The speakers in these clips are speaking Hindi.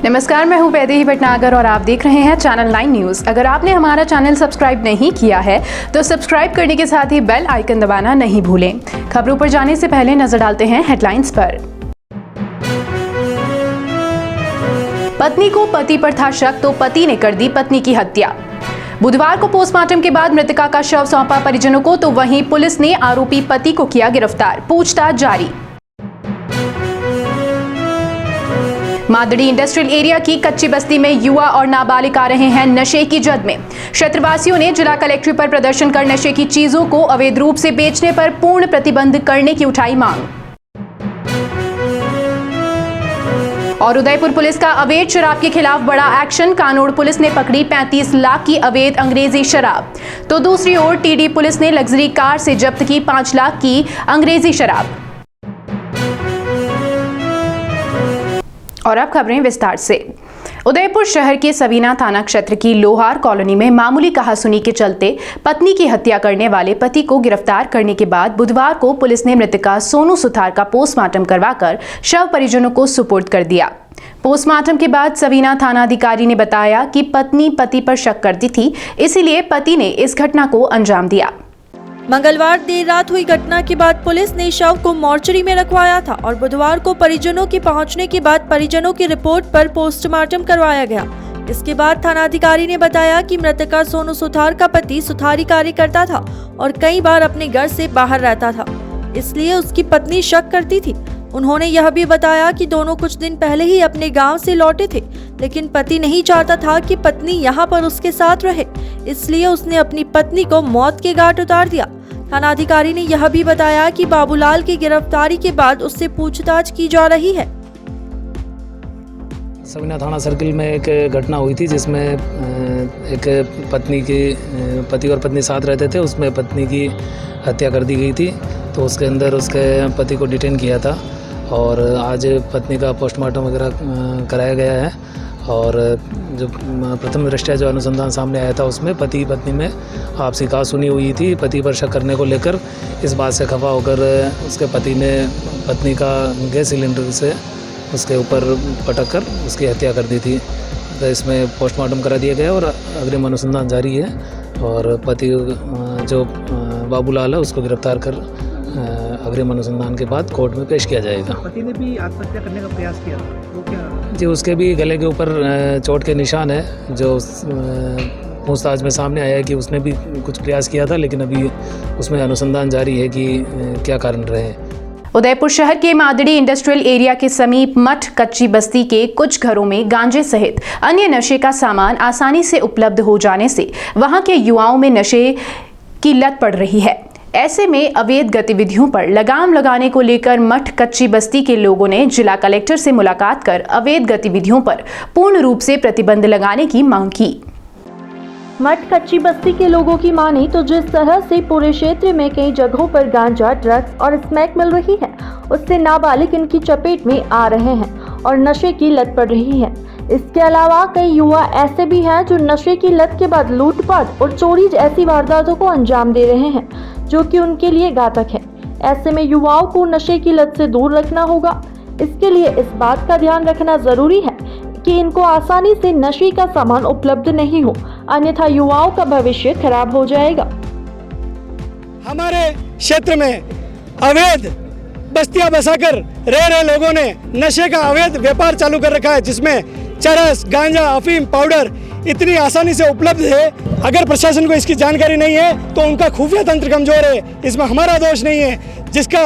नमस्कार, मैं हूं वैदेही भटनागर और आप देख रहे हैं चैनल 9 न्यूज़। अगर आपने हमारा चैनल सब्सक्राइब नहीं किया है तो सब्सक्राइब करने के साथ ही बेल आइकन दबाना नहीं भूलें। खबरों पर जाने से पहले नजर डालते हैं हेडलाइंस पर। पत्नी को पति पर था शक तो पति ने कर दी पत्नी की हत्या। बुधवार को पोस्टमार्टम के बाद मृतका का शव सौंपा परिजनों को, तो वहीं पुलिस ने आरोपी पति को किया गिरफ्तार, पूछताछ जारी। मादड़ी इंडस्ट्रियल एरिया की कच्ची बस्ती में युवा और नाबालिग आ रहे हैं नशे की जद में। क्षेत्रवासियों ने जिला कलेक्ट्रेट पर प्रदर्शन कर नशे की चीजों को अवैध रूप से बेचने पर पूर्ण प्रतिबंध करने की उठाई मांग। और उदयपुर पुलिस का अवैध शराब के खिलाफ बड़ा एक्शन, कानोड़ पुलिस ने पकड़ी 35 लाख की अवैध अंग्रेजी शराब। तो दूसरी ओर टीडी पुलिस ने लग्जरी कार से जब्त की 5 लाख की अंग्रेजी शराब। और अब खबरें विस्तार से। उदयपुर शहर के सबीना थाना क्षेत्र की लोहार कॉलोनी में मामूली कहासुनी के चलते पत्नी की हत्या करने वाले पति को गिरफ्तार करने के बाद बुधवार को पुलिस ने मृतका सोनू सुथार का पोस्टमार्टम करवाकर शव परिजनों को सुपुर्द कर दिया। पोस्टमार्टम के बाद सबीना थानाधिकारी ने बताया कि पत्नी पति पर शक करती थी, इसीलिए पति ने इस घटना को अंजाम दिया। मंगलवार देर रात हुई घटना के बाद पुलिस ने शव को मोर्चरी में रखवाया था और बुधवार को परिजनों के पहुंचने के बाद परिजनों की रिपोर्ट पर पोस्टमार्टम करवाया गया। इसके बाद थानाधिकारी ने बताया कि मृतका सोनू सुथार का पति सुथारी कार्य करता था और कई बार अपने घर से बाहर रहता था, इसलिए उसकी पत्नी शक करती थी। उन्होंने यह भी बताया कि दोनों कुछ दिन पहले ही अपने गांव से लौटे थे, लेकिन पति नहीं चाहता था कि पत्नी यहां पर उसके साथ रहे, इसलिए उसने अपनी पत्नी को मौत के घाट उतार दिया। थानाधिकारी ने यह भी बताया कि बाबूलाल की गिरफ्तारी के बाद उससे पूछताछ की जा रही है। सबीना थाना सर्किल में एक घटना हुई थी जिसमें एक पति और पत्नी साथ रहते थे, उसमें पत्नी की हत्या कर दी गई थी। तो उसके अंदर उसके पति को डिटेन किया था और आज पत्नी का पोस्टमार्टम वगैरह कराया गया है। और जो प्रथम दृष्टया जो अनुसंधान सामने आया था उसमें पति पत्नी में आपसी कहासुनी हुई थी। पति पर शक करने को लेकर इस बात से खफा होकर उसके पति ने पत्नी का गैस सिलेंडर से उसके ऊपर पटक कर उसकी हत्या कर दी थी। तो इसमें पोस्टमार्टम करा दिया गया और अग्रिम अनुसंधान जारी है और पति जो बाबूलाल है उसको गिरफ्तार कर अग्रिम अनुसंधान के बाद कोर्ट में पेश किया जाएगा। पति ने भी आत्महत्या करने का प्रयास किया, वो क्या? जी, उसके भी गले के ऊपर चोट के निशान है, जो पूछताछ में सामने आया है कि उसने भी कुछ प्रयास किया था, लेकिन अभी उसमें अनुसंधान जारी है कि क्या कारण रहे। उदयपुर शहर के मादड़ी इंडस्ट्रियल एरिया के समीप मठ कच्ची बस्ती के कुछ घरों में गांजे सहित अन्य नशे का सामान आसानी से उपलब्ध हो जाने से वहां के युवाओं में नशे की लत पड़ रही है। ऐसे में अवैध गतिविधियों पर लगाम लगाने को लेकर मठ कच्ची बस्ती के लोगों ने जिला कलेक्टर से मुलाकात कर अवैध गतिविधियों पर पूर्ण रूप से प्रतिबंध लगाने की मांग की। मठ कच्ची बस्ती के लोगों की माने तो जिस तरह से पूरे क्षेत्र में कई जगहों पर गांजा, ड्रग्स और स्मैक मिल रही है, उससे नाबालिग इनकी चपेट में आ रहे हैं और नशे की लत पड़ रही है। इसके अलावा कई युवा ऐसे भी हैं जो नशे की लत के बाद लूटपाट और चोरी जैसी वारदातों को अंजाम दे रहे हैं, जो कि उनके लिए घातक है। ऐसे में युवाओं को नशे की लत से दूर रखना होगा। इसके लिए इस बात का ध्यान रखना जरूरी है कि इनको आसानी से नशे का सामान उपलब्ध नहीं हो, अन्यथा युवाओं का भविष्य खराब हो जाएगा। हमारे क्षेत्र में अवैध बस्तियां बसाकर रह रहे लोगों ने नशे का अवैध व्यापार चालू कर रखा है, जिसमें चरस, गांजा, अफीम, पाउडर इतनी आसानी से उपलब्ध है। अगर प्रशासन को इसकी जानकारी नहीं है तो उनका खुफिया तंत्र कमजोर है, इसमें हमारा दोष नहीं है। जिसका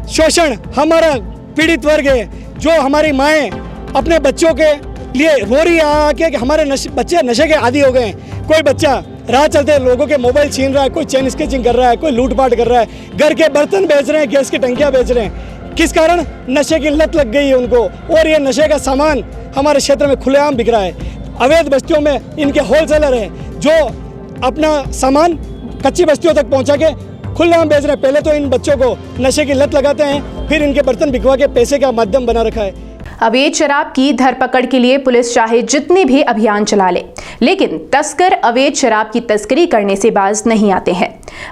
शोषण हमारा पीड़ित वर्ग है, जो हमारी माएँ अपने बच्चों के लिए रो रही है कि हमारे बच्चे नशे के आदी हो गए। कोई बच्चा राह चलते लोगों के मोबाइल छीन रहा है, कोई चेन स्केचिंग कर रहा है, कोई लूटपाट कर रहा है, घर के बर्तन बेच रहे हैं, गैस की टंकियां बेच रहे हैं। किस कारण? नशे की लत लग गई है उनको, और ये नशे का सामान हमारे क्षेत्र में खुलेआम बिक रहा है। अवैध बस्तियों में इनके होलसेलर हैं जो अपना सामान कच्ची बस्तियों तक पहुंचा के खुलेआम बेच रहे हैं। पहले तो इन बच्चों को नशे की लत लगाते हैं, फिर इनके बर्तन बिकवा के पैसे का माध्यम बना रखा है। अवैध शराब की धरपकड़ के लिए पुलिस चाहे जितने भी अभियान चला ले, लेकिन तस्कर अवैध शराब की तस्करी करने से बाज नहीं आते हैं।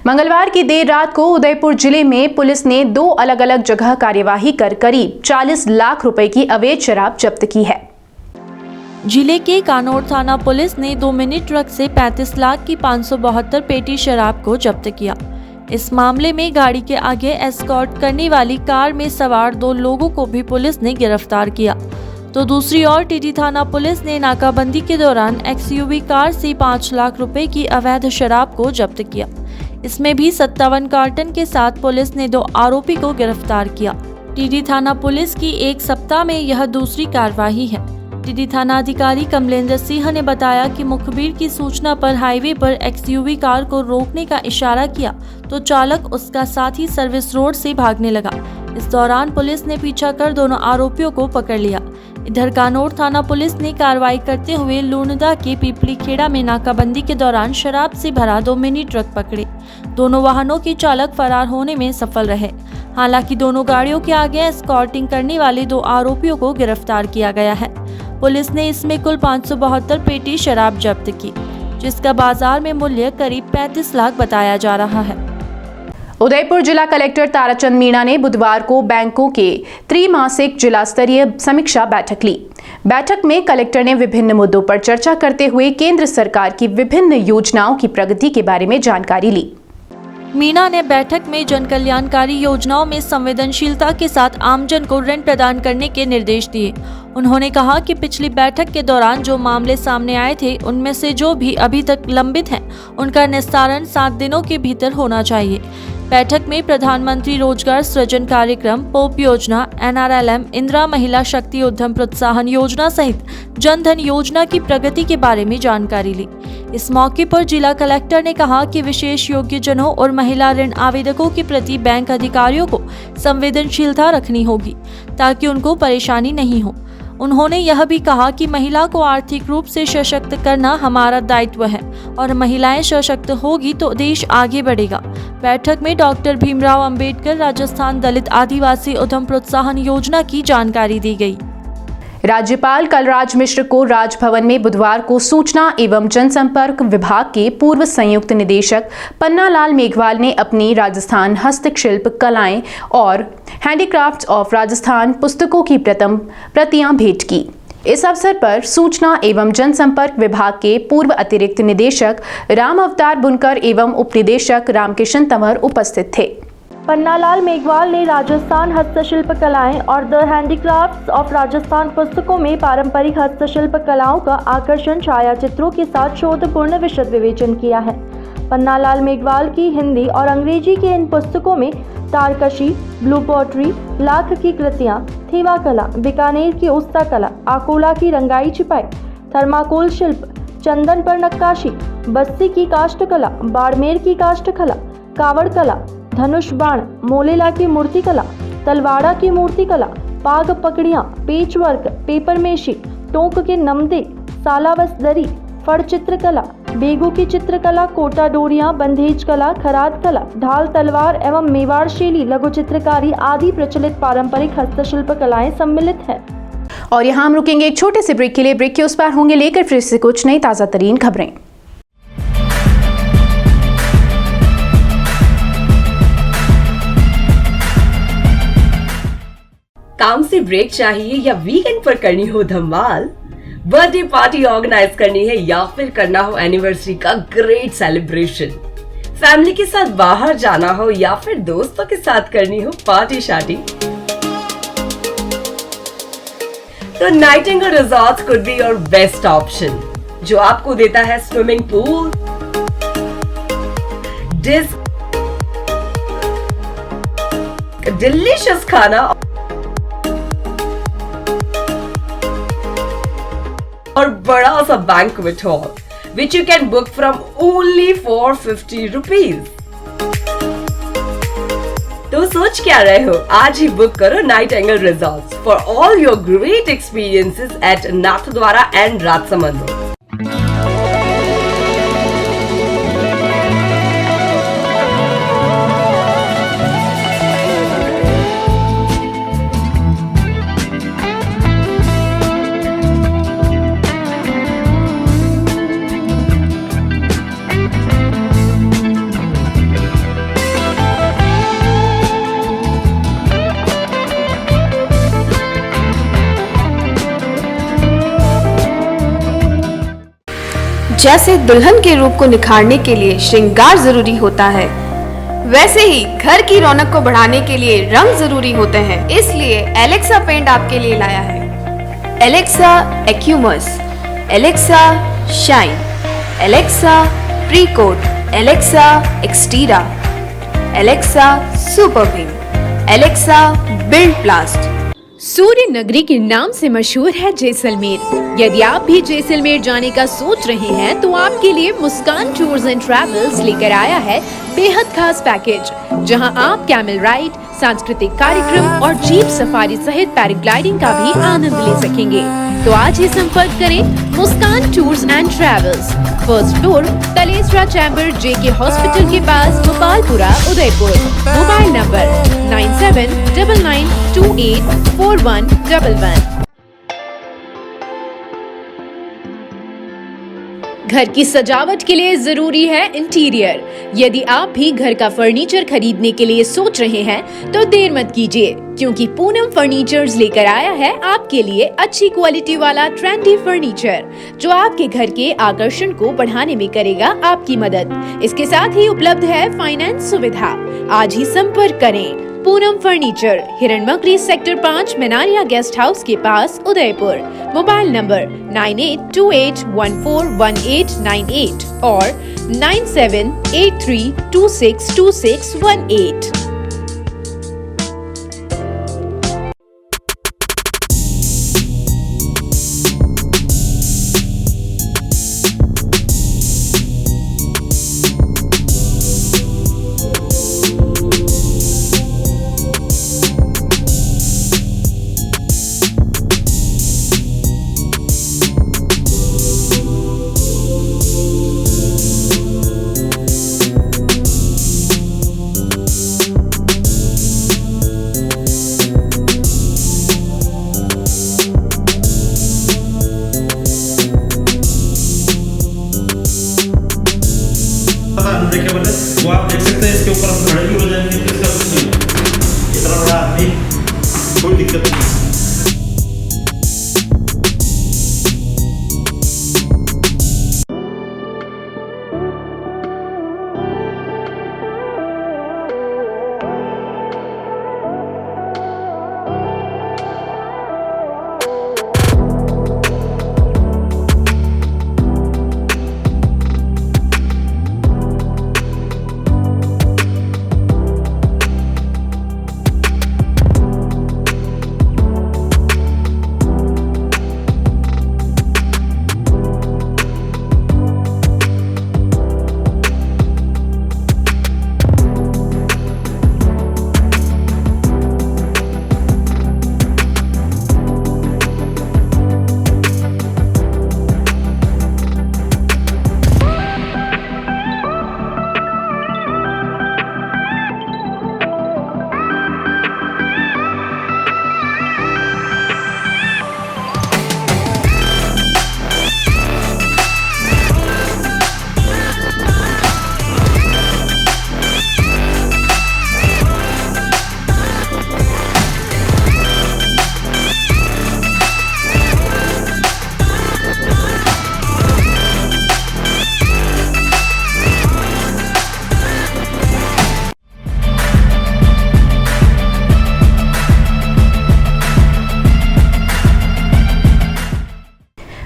मंगलवार की देर रात को उदयपुर जिले में पुलिस ने 2 अलग अलग जगह कार्यवाही कर करीब 40 लाख रुपए की अवैध शराब जब्त की है। जिले के कानौर थाना पुलिस ने 2 मिनी ट्रक से 35 लाख की 572 पेटी शराब को जब्त किया। इस मामले में गाड़ी के आगे एस्कॉर्ट करने वाली कार में सवार 2 लोगों को भी पुलिस ने गिरफ्तार किया। तो दूसरी ओर टीटी थाना पुलिस ने नाकाबंदी के दौरान एक्सयूवी कार से 5 लाख रुपए की अवैध शराब को जब्त किया। इसमें भी 57 कार्टन के साथ पुलिस ने 2 आरोपी को गिरफ्तार किया। टीटी थाना पुलिस की एक सप्ताह में यह दूसरी कार्रवाई है। टीटी थाना अधिकारी कमलेंद्र सिंह ने बताया कि मुखबिर की सूचना पर हाईवे पर एक्सयूवी कार को रोकने का इशारा किया तो चालक उसका साथी सर्विस रोड से भागने लगा। इस दौरान पुलिस ने पीछा कर दोनों आरोपियों को पकड़ लिया। इधर कानौर थाना पुलिस ने कार्रवाई करते हुए लूणदा के पीपली खेड़ा में नाकाबंदी के दौरान शराब से भरा 2 मिनी ट्रक पकड़े। दोनों वाहनों के चालक फरार होने में सफल रहे। हालांकि दोनों गाड़ियों के आगे एस्कॉर्टिंग करने वाले 2 आरोपियों को गिरफ्तार किया गया है। पुलिस ने इसमें कुल 572 पेटी शराब जब्त की, जिसका बाजार में मूल्य करीब 35 लाख बताया जा रहा है। उदयपुर जिला कलेक्टर ताराचंद मीणा ने बुधवार को बैंकों के त्रैमासिक जिला स्तरीय समीक्षा बैठक ली। बैठक में कलेक्टर ने विभिन्न मुद्दों पर चर्चा करते हुए केंद्र सरकार की विभिन्न योजनाओं की प्रगति के बारे में जानकारी ली। मीणा ने बैठक में जन कल्याणकारी योजनाओं में संवेदनशीलता के साथ आमजन को ऋण प्रदान करने के निर्देश दिए। उन्होंने कहा कि पिछली बैठक के दौरान जो मामले सामने आए थे, उनमें से जो भी अभी तक लंबित हैं, उनका निस्तारण 7 दिनों के भीतर होना चाहिए। बैठक में प्रधानमंत्री रोजगार सृजन कार्यक्रम, पोप योजना, NRLM, इंदिरा महिला शक्ति उद्यम प्रोत्साहन योजना सहित जन धन योजना की प्रगति के बारे में जानकारी ली। इस मौके पर जिला कलेक्टर ने कहा कि विशेष योग्यजनों और महिला ऋण आवेदकों के प्रति बैंक अधिकारियों को संवेदनशीलता रखनी होगी ताकि उनको परेशानी नहीं हो। उन्होंने यह भी कहा कि महिला को आर्थिक रूप से सशक्त करना हमारा दायित्व है और महिलाएं सशक्त होगी तो देश आगे बढ़ेगा। बैठक में डॉक्टर भीमराव अंबेडकर राजस्थान दलित आदिवासी उद्यम प्रोत्साहन योजना की जानकारी दी गई। राज्यपाल कलराज मिश्र को राजभवन में बुधवार को सूचना एवं जनसंपर्क विभाग के पूर्व संयुक्त निदेशक पन्नालाल मेघवाल ने अपनी राजस्थान हस्तशिल्प कलाएं और हैंडीक्राफ्ट्स ऑफ राजस्थान पुस्तकों की प्रथम प्रतियां भेंट की। इस अवसर पर सूचना एवं जनसंपर्क विभाग के पूर्व अतिरिक्त निदेशक राम अवतार बुनकर एवं उपनिदेशक रामकिशन तंवर उपस्थित थे। पन्नालाल मेघवाल ने राजस्थान हस्तशिल्प कलाएं और द हैंडीक्राफ्ट्स ऑफ राजस्थान पुस्तकों में पारंपरिक हस्तशिल्प कलाओं का आकर्षण छायाचित्रों के साथ शोधपूर्ण विशद विवेचन किया है। पन्नालाल मेघवाल की हिंदी और अंग्रेजी के इन पुस्तकों में तारकशी, ब्लू पॉटरी, लाख की कृतियां, थीवा कला, बीकानेर की उस्ता कला, आकोला की रंगाई छिपाई, थर्माकोल शिल्प, चंदन पर नक्काशी, बस्सी की काष्ठ कला, बाड़मेर की काष्ठ कला, कावड़ कला, धनुष बाण, मोलेला की मूर्ति कला, तलवाड़ा की मूर्ति कला, पाग पकड़ियां, पेच वर्क, पेपर मेशी, टोंक के नमदे, सालावस दरी, फड़ चित्रकला, बेगू की चित्रकला, कोटा डोरियां, बंधेज कला, खराद कला, ढाल तलवार एवं मेवाड़ शैली, लघु चित्रकारी आदि प्रचलित पारंपरिक हस्तशिल्प कलाएं सम्मिलित है। और यहाँ हम रुकेंगे एक छोटे से ब्रेक के लिए। ब्रेक के उस पार होंगे लेकर फिर से कुछ नई ताजा तरीन खबरें। काम से ब्रेक चाहिए या वीकेंड पर करनी हो धमाल, बर्थडे पार्टी ऑर्गेनाइज करनी है या फिर करना हो एनिवर्सरी का ग्रेट सेलिब्रेशन, फैमिली के साथ बाहर जाना हो या फिर दोस्तों के साथ करनी हो पार्टी शार्टी, तो Nightingale resort could be your best option, जो आपको देता है स्विमिंग पूल, डिलीशियस खाना और बड़ा सा banquet hall, which you can book from only for 50 rupees. तो सोच क्या रहे हो, आज ही बुक करो Nightingale resorts for all your great experiences at Nathdwara and Rajsamand. जैसे दुल्हन के रूप को निखारने के लिए श्रृंगार जरूरी होता है, वैसे ही घर की रौनक को बढ़ाने के लिए रंग जरूरी होते हैं। इसलिए एलेक्सा पेंट आपके लिए लाया है। एलेक्सा एक्यूमस, एलेक्सा शाइन, एलेक्सा प्रीकोट, एलेक्सा एक्सटीरा, Alexa Super Beam, Alexa Build Blast. सूर्य नगरी के नाम से मशहूर है जैसलमेर। यदि आप भी जैसलमेर जाने का सोच रहे हैं तो आपके लिए मुस्कान टूर्स एंड ट्रैवल्स लेकर आया है बेहद खास पैकेज, जहां आप कैमल राइड, सांस्कृतिक कार्यक्रम और जीप सफारी सहित पैराग्लाइडिंग का भी आनंद ले सकेंगे। तो आज ही संपर्क करें Muskan tours and travels, first floor, Kalesara chamber, JK hospital के पास, गोपालपुरा, उदयपुर। Mobile number 9799284111। घर की सजावट के लिए जरूरी है इंटीरियर। यदि आप भी घर का फर्नीचर खरीदने के लिए सोच रहे हैं तो देर मत कीजिए, क्योंकि पूनम फर्नीचर्स लेकर आया है आपके लिए अच्छी क्वालिटी वाला ट्रेंडी फर्नीचर, जो आपके घर के आकर्षण को बढ़ाने में करेगा आपकी मदद। इसके साथ ही उपलब्ध है फाइनेंस सुविधा। आज ही संपर्क करें Poonam furniture, Hiranmagri sector 5, Menaria guest house के पास, उदयपुर। मोबाइल नंबर 9828141898 और 9783262618। अनब्रेकेबल है, वो आप देख सकते हैं। इसके ऊपर हम खड़े भी हो जाएंगे, इसका कुछ नहीं, इतना बड़ा आदमी, कोई दिक्कत नहीं।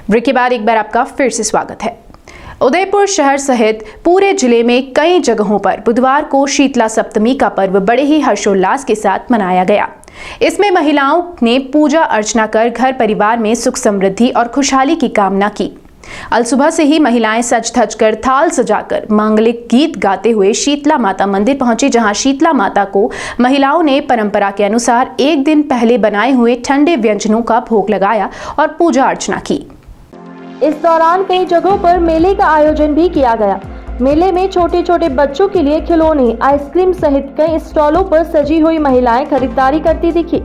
ब्रेक के बाद एक बार आपका फिर से स्वागत है। उदयपुर शहर सहित पूरे जिले में कई जगहों पर बुधवार को शीतला सप्तमी का पर्व बड़े ही हर्षोल्लास के साथ मनाया गया। इसमें महिलाओं ने पूजा अर्चना कर घर परिवार में सुख समृद्धि और खुशहाली की कामना की। अल सुबह से ही महिलाएं सज धज कर, थाल सजाकर, मांगलिक गीत गाते हुए शीतला माता मंदिर पहुंची, जहां शीतला माता को महिलाओं ने परंपरा के अनुसार एक दिन पहले बनाए हुए ठंडे व्यंजनों का भोग लगाया और पूजा अर्चना की। इस दौरान कई जगहों पर मेले का आयोजन भी किया गया। मेले में छोटे छोटे बच्चों के लिए खिलौने, आइसक्रीम सहित कई स्टॉलों पर सजी हुई महिलाएं खरीदारी करती दिखी।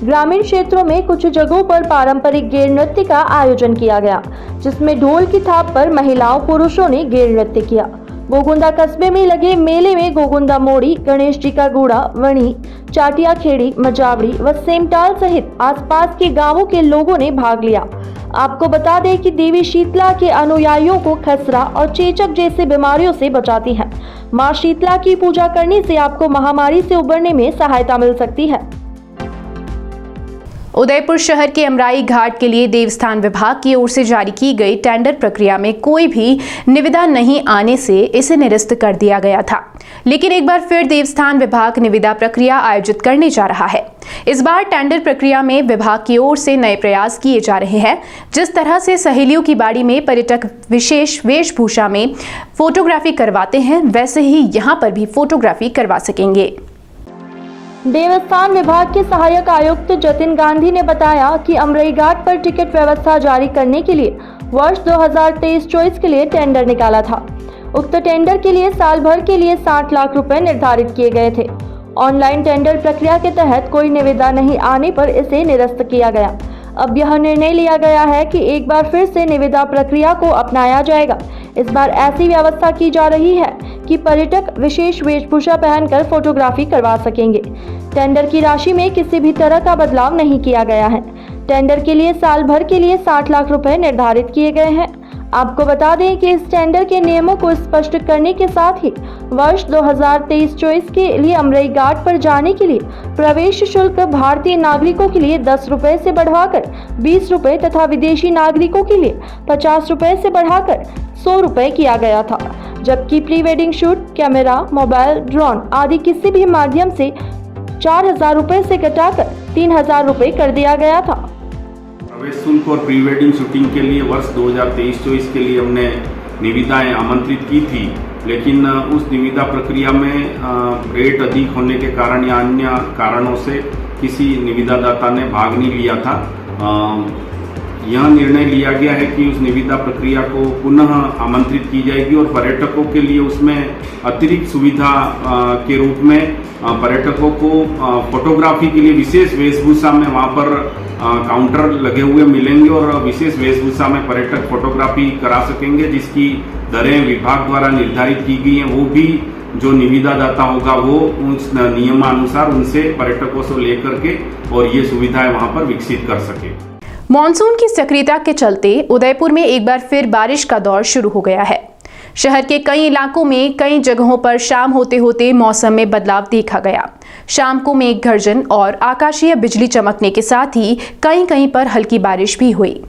ग्रामीण क्षेत्रों में कुछ जगहों पर पारंपरिक गेर नृत्य का आयोजन किया गया, जिसमें ढोल की थाप पर महिलाओं पुरुषों ने गेर नृत्य किया। गोगुंदा कस्बे में लगे मेले में गोगुंदा मोड़ी, गणेश जी का गूड़ा, वणी, चाटिया खेड़ी, मजावड़ी व सेमटाल सहित आसपास के गांवों के लोगों ने भाग लिया। आपको बता दें कि देवी शीतला के अनुयायियों को खसरा और चेचक जैसी बीमारियों से बचाती है। मां शीतला की पूजा करने से आपको महामारी से उबरने में सहायता मिल सकती है। उदयपुर शहर के अमराई घाट के लिए देवस्थान विभाग की ओर से जारी की गई टेंडर प्रक्रिया में कोई भी निविदा नहीं आने से इसे निरस्त कर दिया गया था। लेकिन एक बार फिर देवस्थान विभाग निविदा प्रक्रिया आयोजित करने जा रहा है। इस बार टेंडर प्रक्रिया में विभाग की ओर से नए प्रयास किए जा रहे हैं। जिस तरह से सहेलियों की बाड़ी में पर्यटक विशेष वेशभूषा में फोटोग्राफी करवाते हैं, वैसे ही यहाँ पर भी फोटोग्राफी करवा सकेंगे। देवस्थान विभाग के सहायक आयुक्त जतिन गांधी ने बताया कि अमराई घाट पर टिकट व्यवस्था जारी करने के लिए वर्ष 2023-24 के लिए टेंडर निकाला था। उक्त टेंडर के लिए साल भर के लिए 60 लाख रुपए निर्धारित किए गए थे। ऑनलाइन टेंडर प्रक्रिया के तहत कोई निविदा नहीं आने पर इसे निरस्त किया गया। अब यह निर्णय लिया गया है कि एक बार फिर से निविदा प्रक्रिया को अपनाया जाएगा। इस बार ऐसी व्यवस्था की जा रही है कि पर्यटक विशेष वेशभूषा पहनकर फोटोग्राफी करवा सकेंगे। टेंडर की राशि में किसी भी तरह का बदलाव नहीं किया गया है। टेंडर के लिए साल भर के लिए 60 लाख रुपए निर्धारित किए गए हैं। आपको बता दें कि इस टेंडर के नियमों को स्पष्ट करने के साथ ही वर्ष 2023-24 के लिए अमराई घाट पर जाने के लिए प्रवेश शुल्क भारतीय नागरिकों के लिए 10 रुपए से बढ़ाकर 20 रुपए तथा विदेशी नागरिकों के लिए 50 रुपए से बढ़ाकर 100 रुपए किया गया था। जबकि pre wedding shoot, camera, mobile, drone आदि किसी भी माध्यम से 4,000 रुपए से घटाकर 3,000 रुपए कर दिया गया था। प्रवेश शुल्क और प्री वेडिंग शूटिंग के लिए वर्ष 2023-24 के लिए हमने निविदाएं आमंत्रित की थी, लेकिन उस निविदा प्रक्रिया में रेट अधिक होने के कारण या अन्य कारणों से किसी निविदादाता ने भाग नहीं लिया था। यह निर्णय लिया गया है कि उस निविदा प्रक्रिया को पुनः आमंत्रित की जाएगी और पर्यटकों के लिए उसमें अतिरिक्त सुविधा के रूप में पर्यटकों को फोटोग्राफी के लिए विशेष वेशभूषा में वहाँ पर काउंटर लगे हुए मिलेंगे और विशेष वेशभूषा में पर्यटक फोटोग्राफी करा सकेंगे, जिसकी दरें विभाग द्वारा निर्धारित की गई हैं। वो भी जो निविदादाता होगा वो उस नियमानुसार उनसे पर्यटकों से लेकर के और ये सुविधाएं वहाँ पर विकसित कर सके। मॉनसून की सक्रियता के चलते उदयपुर में एक बार फिर बारिश का दौर शुरू हो गया है। शहर के कई इलाकों में कई जगहों पर शाम होते होते मौसम में बदलाव देखा गया। शाम को मेघ गर्जन और आकाशीय बिजली चमकने के साथ ही कहीं पर हल्की बारिश भी हुई।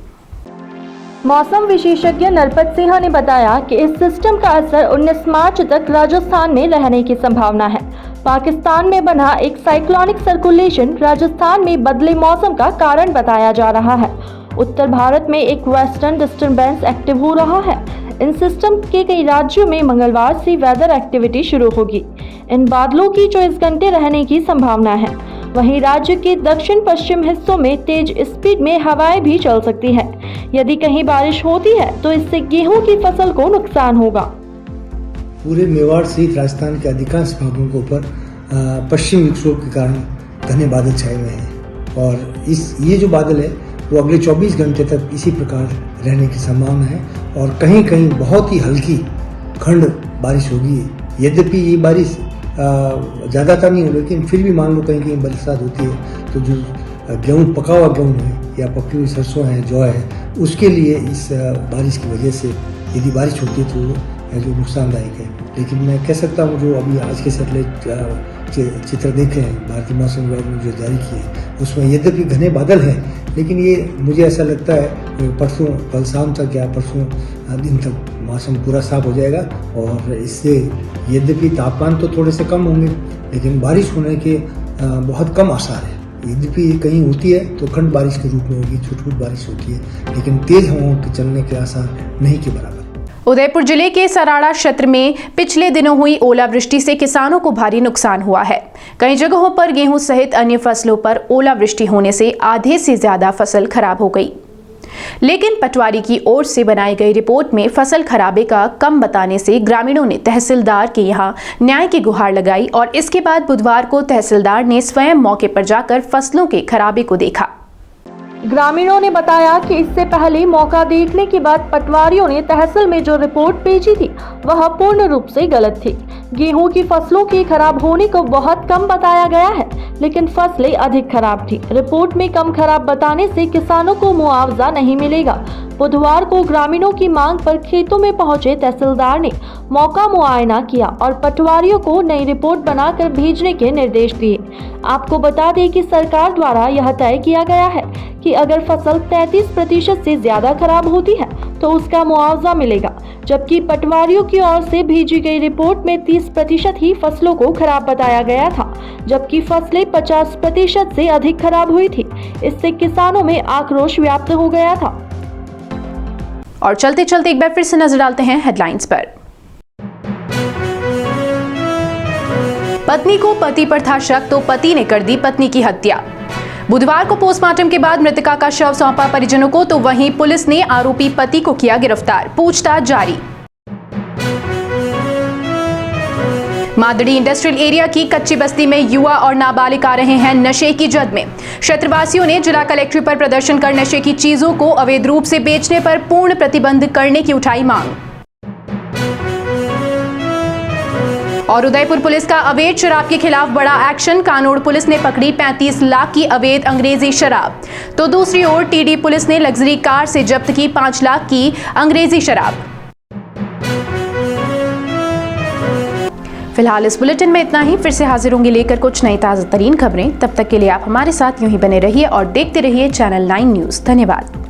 मौसम विशेषज्ञ नरपत सिंह ने बताया कि इस सिस्टम का असर 19 मार्च तक राजस्थान में रहने की संभावना है। पाकिस्तान में बना एक साइक्लोनिक सर्कुलेशन राजस्थान में बदले मौसम का कारण बताया जा रहा है। उत्तर भारत में एक वेस्टर्न डिस्टर्बेंस एक्टिव हो रहा है। इन सिस्टम के कई राज्यों में मंगलवार से वेदर एक्टिविटी शुरू होगी। इन बादलों की 24 घंटे रहने की संभावना है। वहीं राज्य के दक्षिण पश्चिम हिस्सों में तेज स्पीड में हवाएं भी चल सकती है। यदि कहीं बारिश होती है तो इससे गेहूं की फसल को नुकसान होगा। पूरे मेवाड़ सहित राजस्थान के अधिकांश भागों के ऊपर पश्चिमी विक्षोभ के कारण घने बादल छाए हुए हैं और ये जो बादल है वो अगले 24 घंटे तक इसी प्रकार रहने की संभावना है और कहीं कहीं बहुत ही हल्की खंड बारिश होगी। यद्यपि ये बारिश ज़्यादातर नहीं हो, लेकिन फिर भी मान लो कहीं बरसात होती है तो जो गेहूँ, पका हुआ गेहूँ है या पकी हुई सरसों है, जौ है, उसके लिए इस बारिश की वजह से यदि बारिश होती है तो जो नुकसानदायक है। लेकिन मैं कह सकता हूँ जो अभी आज के सैटेलाइट चित्र देखे हैं भारतीय मौसम विभाग ने जो जारी किए हैं उसमें यद्यपि घने बादल हैं, लेकिन ये मुझे ऐसा लगता है परसों कल शाम तक या परसों दिन तक मौसम पूरा साफ हो जाएगा और इससे यद्यपि तापमान तो थोड़े से कम होंगे लेकिन बारिश होने के बहुत कम आसार है। यद्यपि कहीं होती है तो खंड बारिश के रूप में होगी, छुट-छुट बारिश होती है, लेकिन तेज हवाओं के चलने के आसार नहीं के बराबर। उदयपुर जिले के सराड़ा क्षेत्र में पिछले दिनों हुई ओलावृष्टि से किसानों को भारी नुकसान हुआ है। कई जगहों पर गेहूं सहित अन्य फसलों पर ओलावृष्टि होने से आधे से ज्यादा फसल खराब हो गई। लेकिन पटवारी की ओर से बनाई गई रिपोर्ट में फसल खराबे का कम बताने से ग्रामीणों ने तहसीलदार के यहां न्याय की गुहार लगाई और इसके बाद बुधवार को तहसीलदार ने स्वयं मौके पर जाकर फसलों के खराबे को देखा। ग्रामीणों ने बताया कि इससे पहले मौका देखने के बाद पटवारियों ने तहसील में जो रिपोर्ट भेजी थी वह पूर्ण रूप से गलत थी। गेहूं की फसलों के खराब होने को बहुत कम बताया गया है, लेकिन फसलें अधिक खराब थी। रिपोर्ट में कम खराब बताने से किसानों को मुआवजा नहीं मिलेगा। बुधवार को ग्रामीणों की मांग पर खेतों में पहुंचे तहसीलदार ने मौका मुआयना किया और पटवारियों को नई रिपोर्ट बनाकर भेजने के निर्देश दिए। आपको बता दें कि सरकार द्वारा यह तय किया गया है कि अगर फसल 33% से ज्यादा खराब होती है तो उसका मुआवजा मिलेगा, जबकि पटवारियों की ओर से भेजी गई रिपोर्ट में 30% ही फसलों को खराब बताया गया था, जबकि फसलें 50% से अधिक खराब हुई थी। इससे किसानों में आक्रोश व्याप्त हो गया था। और चलते चलते एक बार फिर से नजर डालते हैं हेडलाइंस पर। पत्नी को पति पर था शक तो पति ने कर दी पत्नी की हत्या। बुधवार को पोस्टमार्टम के बाद मृतका का शव सौंपा परिजनों को, तो वहीं पुलिस ने आरोपी पति को किया गिरफ्तार, पूछताछ जारी। मादड़ी इंडस्ट्रियल एरिया की कच्ची बस्ती में युवा और नाबालिग आ रहे हैं नशे की जद में। क्षेत्रवासियों ने जिला कलेक्ट्रेट पर प्रदर्शन कर नशे की चीजों को अवैध रूप से बेचने पर पूर्ण प्रतिबंध करने की उठाई मांग। और उदयपुर पुलिस का अवैध शराब के खिलाफ बड़ा एक्शन, कानोड़ पुलिस ने पकड़ी 35 लाख की अवैध अंग्रेजी शराब। तो दूसरी ओर टीडी पुलिस ने लग्जरी कार से जब्त की 5 लाख की अंग्रेजी शराब। फिलहाल इस बुलेटिन में इतना ही। फिर से हाजिर होंगे लेकर कुछ नई ताज़ा तरीन खबरें। तब तक के लिए आप हमारे साथ यूं ही बने रहिए और देखते रहिए चैनल 9 न्यूज़। धन्यवाद।